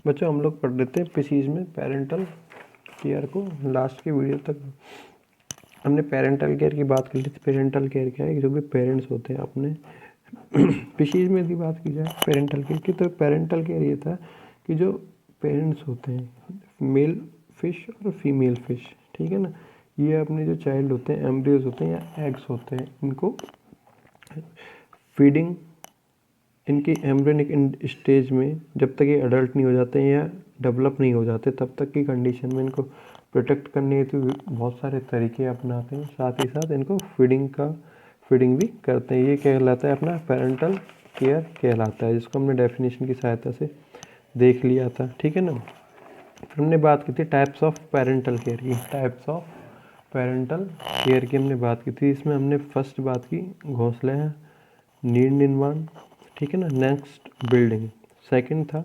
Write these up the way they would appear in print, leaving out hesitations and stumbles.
बच्चों हम लोग पढ़ रहे थे पीसीज में पेरेंटल केयर को, लास्ट की वीडियो तक हमने पेरेंटल केयर की बात कर ली थी। पेरेंटल केयर क्या है, जो भी पेरेंट्स होते हैं अपने पीसीज में यदि बात की जाए पेरेंटल केयर की, तो पेरेंटल केयर ये था कि जो पेरेंट्स होते हैं मेल फिश और फीमेल फिश, ठीक है ना, ये अपने जो चाइल्ड होते हैं, एम्ब्रियोज होते हैं या एग्स होते हैं, इनको फीडिंग इनकी एम्ब्रियोनिक स्टेज में जब तक ये अडल्ट नहीं हो जाते हैं या डेवलप नहीं हो जाते तब तक की कंडीशन में इनको प्रोटेक्ट करने हेतु बहुत सारे तरीके अपनाते हैं। साथ ही साथ इनको फीडिंग भी करते हैं। ये कहलाता है अपना पेरेंटल केयर कहलाता है, जिसको हमने डेफिनेशन की सहायता से देख लिया था, ठीक है ना। फिर हमने बात की थी टाइप्स ऑफ पेरेंटल केयर की। टाइप्स ऑफ पेरेंटल केयर की हमने बात की थी। इसमें हमने फर्स्ट बात की घोंसले हैं, नीड निर्माण, ठीक है ना। Next building. सेकंड था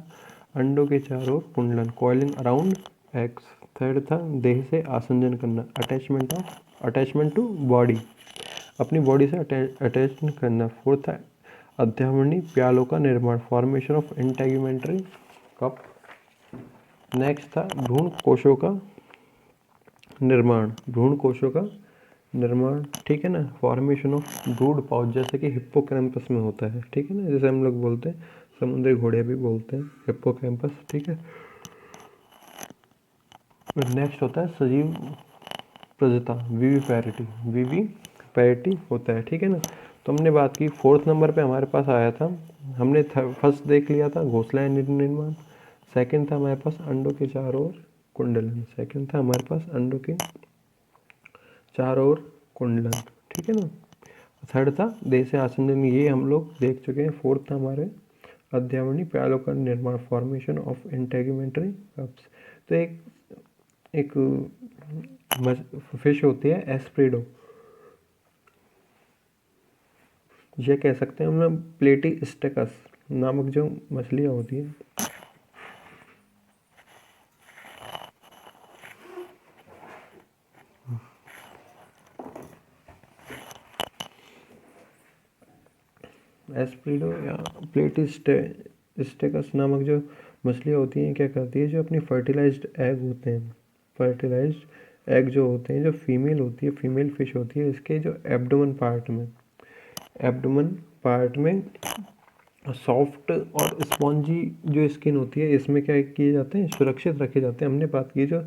अंडों के चारों ओर कुंडलन, कॉइलिंग अराउंड एग्स। थर्ड था देह से आसंजन करना, अटैचमेंट टू बॉडी, अपनी बॉडी से अटैचमेंट करना। फोर्थ था अध्यावरणी प्यालों का निर्माण, formation of integumentary cup. Next था भ्रूण कोशों का निर्माण, ठीक है ना। फॉर्मेशन ऑफ ब्रूड पाउच, जैसे कि हिप्पोकैम्पस में होता है, ठीक है ना, जैसे हम लोग बोलते हैं समुद्री घोड़े भी बोलते हैं हिप्पोकैम्पस, ठीक है। नेक्स्ट होता है सजीव प्रजता, वीवी होता है, ठीक है ना। तो हमने बात की फोर्थ नंबर पे हमारे पास आया था, हमने फर्स्ट देख लिया था घोंसला निर्माण। सेकंड था हमारे पास अंडों के चारों ओर कुंडलन, ठीक है ना। थर्ड था देह से आसंजन, ये हम लोग देख चुके हैं। फोर्थ था हमारे अध्यावरणी प्यालों का निर्माण, फॉर्मेशन ऑफ इंटेगुमेंट्री कप्स। तो एक फिश होती है एस्प्रिडो, ये कह सकते हैं हम लोग प्लेटिस्टेकस नामक जो मछलियाँ होती हैं, एस्प्रिडो या प्लेटिस्टेकस नामक जो मछलियाँ होती हैं, क्या करती है, जो अपनी फर्टिलाइज्ड एग होते हैं, फर्टिलाइज्ड एग जो होते हैं, जो फीमेल होती है, फीमेल फिश होती है, इसके जो एब्डोमेन पार्ट में सॉफ्ट और स्पॉन्जी जो स्किन होती है, इसमें क्या किए जाते हैं, सुरक्षित रखे जाते हैं। हमने बात की जो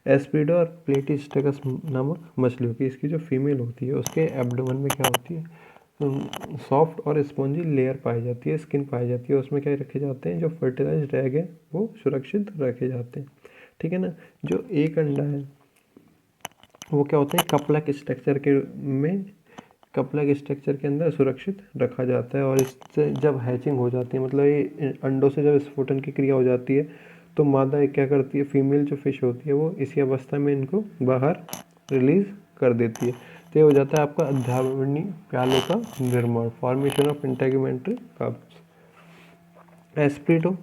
एस्प्रिडो और प्लेटिस्टेकस नामक मछली होती है, इसकी जो फीमेल होती है उसके एब्डोमेन में क्या होती है, सॉफ्ट और स्पॉन्जी लेयर पाई जाती है, स्किन पाई जाती है। उसमें क्या रखे जाते हैं, जो फर्टिलाइज्ड एग है वो सुरक्षित रखे जाते हैं, ठीक है ना। जो एक अंडा है वो क्या होता है, कपलक स्ट्रक्चर के अंदर सुरक्षित रखा जाता है। और इससे जब हैचिंग हो जाती है, मतलब ये अंडों से जब स्फोटन की क्रिया हो जाती है, तो मादा एक क्या करती है, फीमेल जो फिश होती है वो इसी अवस्था में इनको बाहर रिलीज कर देती है। तो ये हो जाता है आपका अध्यावरणी प्यालों का निर्माण, फॉर्मेशन ऑफ इंटेगुमेंट्री कप्स। एस्प्रिडो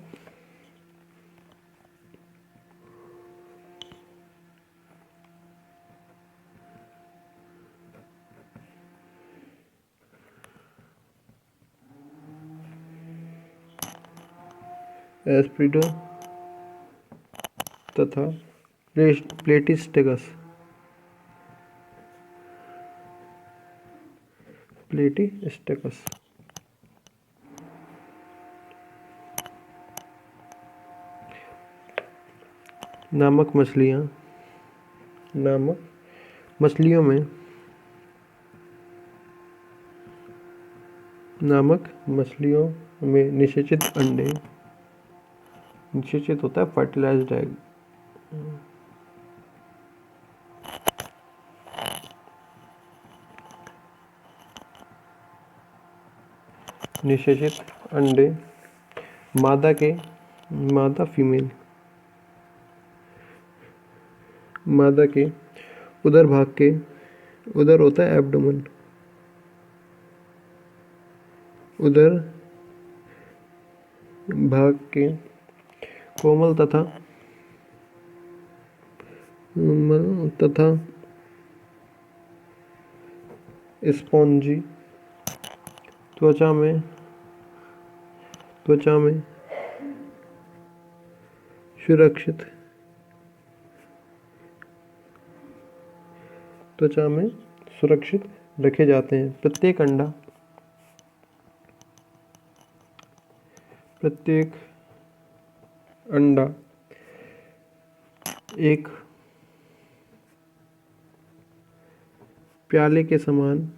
तथा प्लेटिस्टेकस नामक मछलियों में निषेचित होता है फर्टिलाइज्ड एग, निषेचित अंडे मादा के उदर होता है एब्डोमेन, उदर भाग के कोमल तथा स्पॉन्जी त्वचा में सुरक्षित त्वचा में सुरक्षित रखे जाते हैं। प्रत्येक अंडा एक प्याले के समान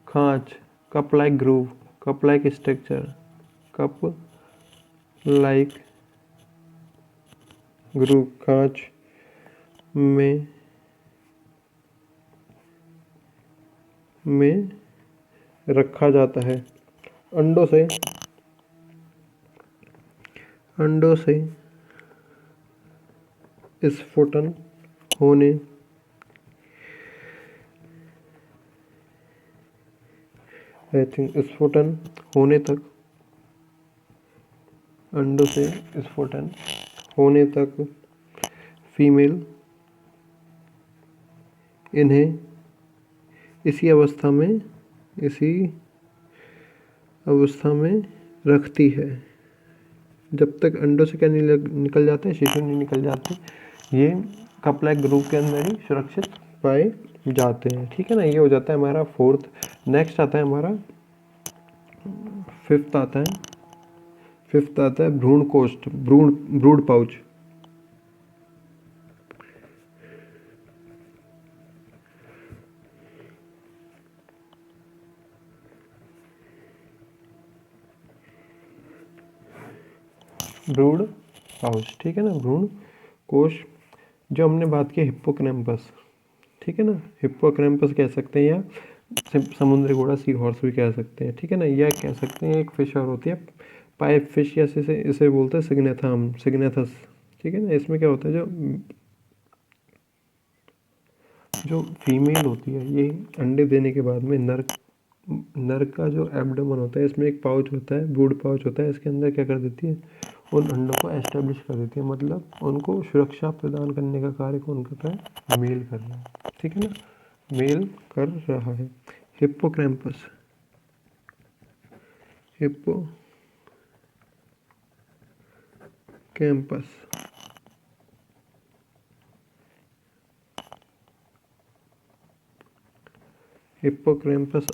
खाँच, cup like groove, cup like structure, cup like groove खाँच में रखा जाता है। अंडों से स्फुटन होने तक फीमेल इन्हें इसी अवस्था में रखती है जब तक अंडों से क्या नहीं निकल जाते हैं, शिशु नहीं निकल जाते। ये कप लाइक ग्रुप के अंदर ही सुरक्षित पाए जाते हैं। ठीक है ना, ये हो जाता है हमारा फोर्थ। नेक्स्ट आता है हमारा फिफ्थ आता है भ्रूण कोष्ठ, ब्रूड पाउच। ब्रूड पाउच, ठीक है ना, भ्रूण कोश। जो हमने बात की हिप्पोकैम्पस, ठीक है ना, हिप्पोकैम्पस कह सकते हैं या समुद्री घोड़ा, सी हॉर्स भी कह सकते हैं। ठीक है ना, या कह सकते हैं एक फिश और होती है पाइप फिश, या इसे बोलते हैं सिग्नेथस। ठीक है ना, इसमें क्या होता है, जो फीमेल होती है ये अंडे देने के बाद में नर का जो एब्डोमेन होता है, इसमें एक पाउच होता है, ब्रूड पाउच होता है। इसके अंदर क्या कर देती है, उन अंडों को एस्टेब्लिश कर देती है, मतलब उनको सुरक्षा प्रदान करने का कार्य कौन कर रहा है, मेल कर रहा है। ठीक है ना, मेल कर रहा है। हिप्पोकैम्पस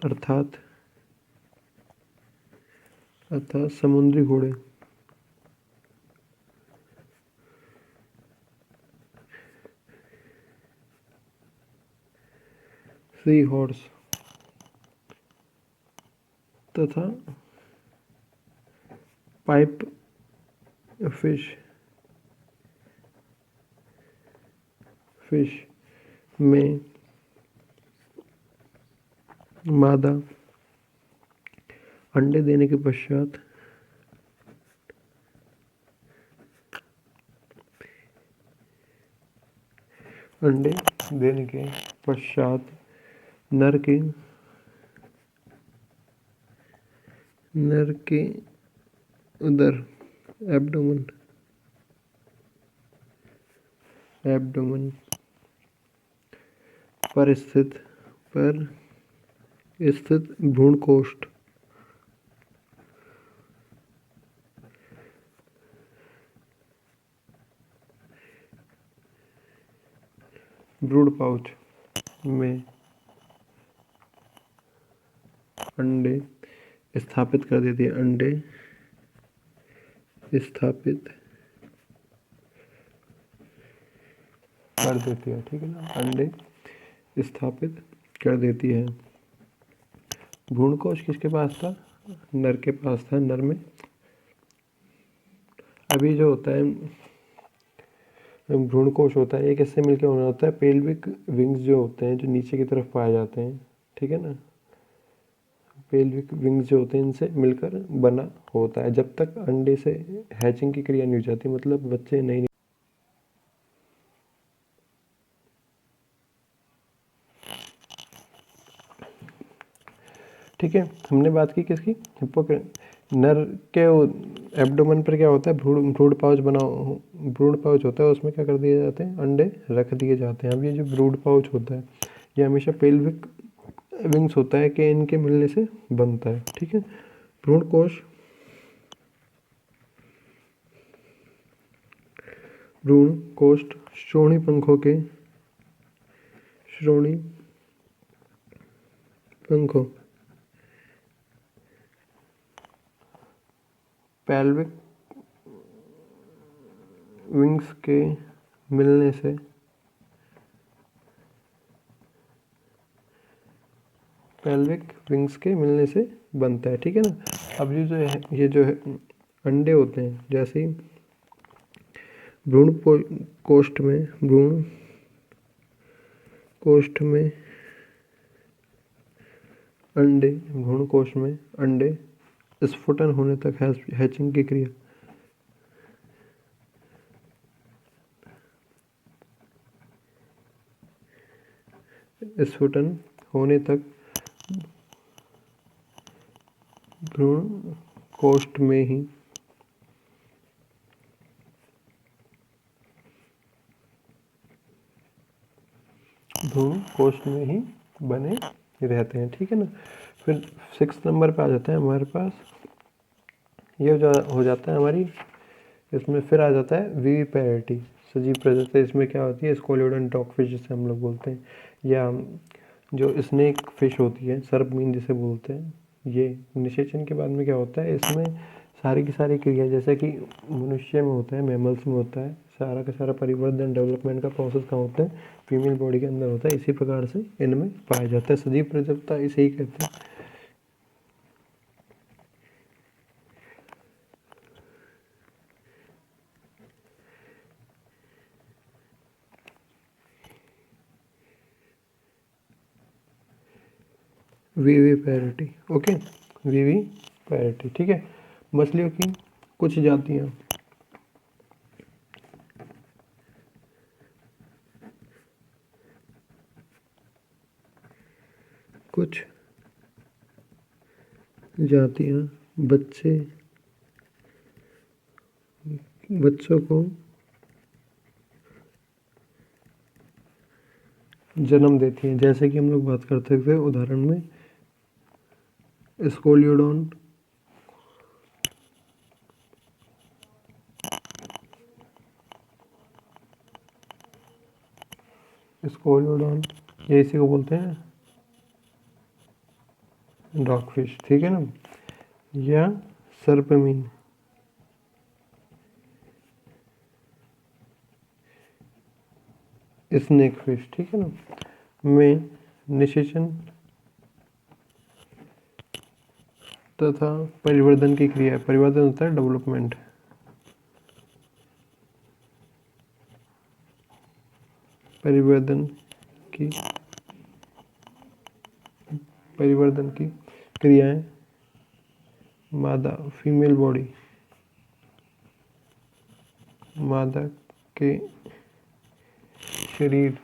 अर्थात समुद्री घोड़े, सी हॉर्स तथा पाइप फिश में मादा अंडे देने के पश्चात नर के उदर एब्डोमेन पर स्थित भ्रूण कोष्ठ ब्रूड पाउच में अंडे स्थापित कर देती है। ठीक है ना, अंडे स्थापित कर देती है। भ्रूण कोश किसके पास था, नर के पास था। नर में अभी जो होता है भ्रूण कोश होता है, ये किससे मिलकर बना होता है, पेल्विक विंग्स जो होते हैं, जो नीचे की तरफ पाए जाते हैं। ठीक है ना, पेल्विक विंग्स जो होते हैं इनसे मिलकर बना होता है। जब तक अंडे से हैचिंग की क्रिया नहीं हो जाती, मतलब बच्चे नहीं। ठीक है, हमने बात की किसकी, नर के एब्डोमेन पर क्या होता है, ब्रूड पाउच होता है, उसमें क्या कर दिए जाते हैं, अंडे रख दिए जाते हैं। अब ये जो ब्रूड पाउच होता है ये हमेशा पेल्विक विंग्स होता है कि इनके मिलने से बनता है। ठीक है, भ्रूण कोश भ्रूण कोष्ठ श्रोणि पंखों पेल्विक विंग्स के मिलने से बनता है। ठीक है ना। अब ये जो है अंडे होते हैं, जैसे ही भ्रूण कोष्ठ में अंडे स्फुटन होने तक हैचिंग की क्रिया स्फुटन होने तक भ्रूण कोष्ठ में ही बने रहते हैं। ठीक है ना। फिर 6 नंबर पे आ जाता है हमारे पास, ये जो हो जाता है हमारी, इसमें फिर आ जाता है विविपेरिटी, सजीव प्रजाति। इसमें क्या होती है, स्कोलियोडन डॉगफिश जिसे हम लोग बोलते हैं, या जो स्नेक फिश होती है, सर्प मीन जिसे बोलते हैं। ये निषेचन के बाद में क्या होता है, इसमें सारी की सारी क्रिया जैसे कि मनुष्य में होता है, मैमल्स में होता है, सारा का सारा परिवर्तन डेवलपमेंट का प्रोसेस कहाँ होता है, फीमेल बॉडी के अंदर होता है। इसी प्रकार से इनमें पाया जाता है। सजीव प्रजाति इसे ही कहते हैं। विविपेरिटी। ओके, विविपेरिटी। ठीक है। मछलियों की कुछ जातियां बच्चों को जन्म देती हैं। जैसे कि हम लोग बात करते थे उदाहरण में स्कोलियोडॉन ये इसी को बोलते हैं डॉगफिश। ठीक है ना। या सर्पमीन, स्नेक फिश। ठीक है ना। में निषेचन तथा परिवर्धन की क्रिया, परिवर्तन होता है डेवलपमेंट, परिवर्धन की क्रियाएं मादा फीमेल बॉडी, मादा के शरीर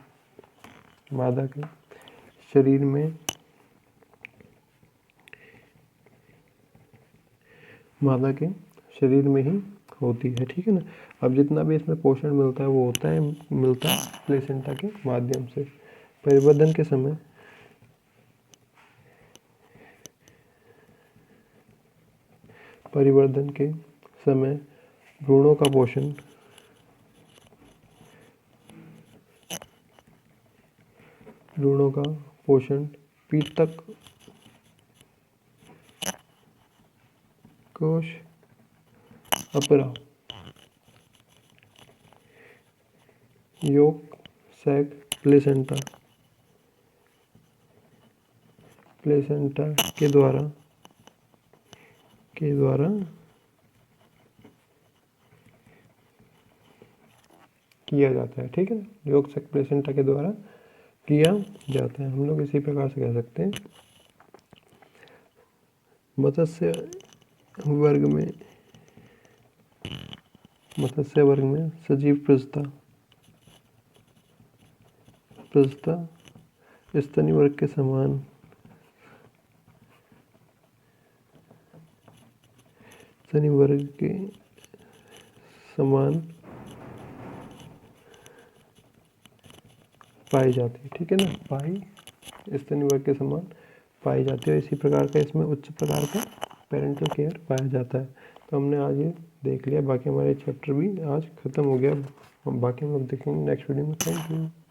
में ही होती है। ठीक है ना। अब जितना भी इसमें पोषण मिलता है वो मिलता है प्लेसेंटा के माध्यम से। परिवर्धन के समय भ्रूणों का पोषण पीतक कोश अपरा योग सैक प्लेसेंटा के द्वारा किया जाता है। ठीक है ना। योग सैक प्लेसेंटा के द्वारा किया जाता है। हम लोग इसी प्रकार से कह सकते हैं। मत्स्य वर्ग में सजीव प्रजता स्तनी वर्ग के समान पाई जाती है। ठीक है ना। स्तनी वर्ग के समान पाई जाती है। इसी प्रकार का इसमें उच्च प्रकार का पेरेंटल केयर पाया जाता है। तो हमने आज ये देख लिया, बाकी हमारे चैप्टर भी आज खत्म हो गया। बाकी हम लोग देखेंगे नेक्स्ट वीडियो में। Thank you.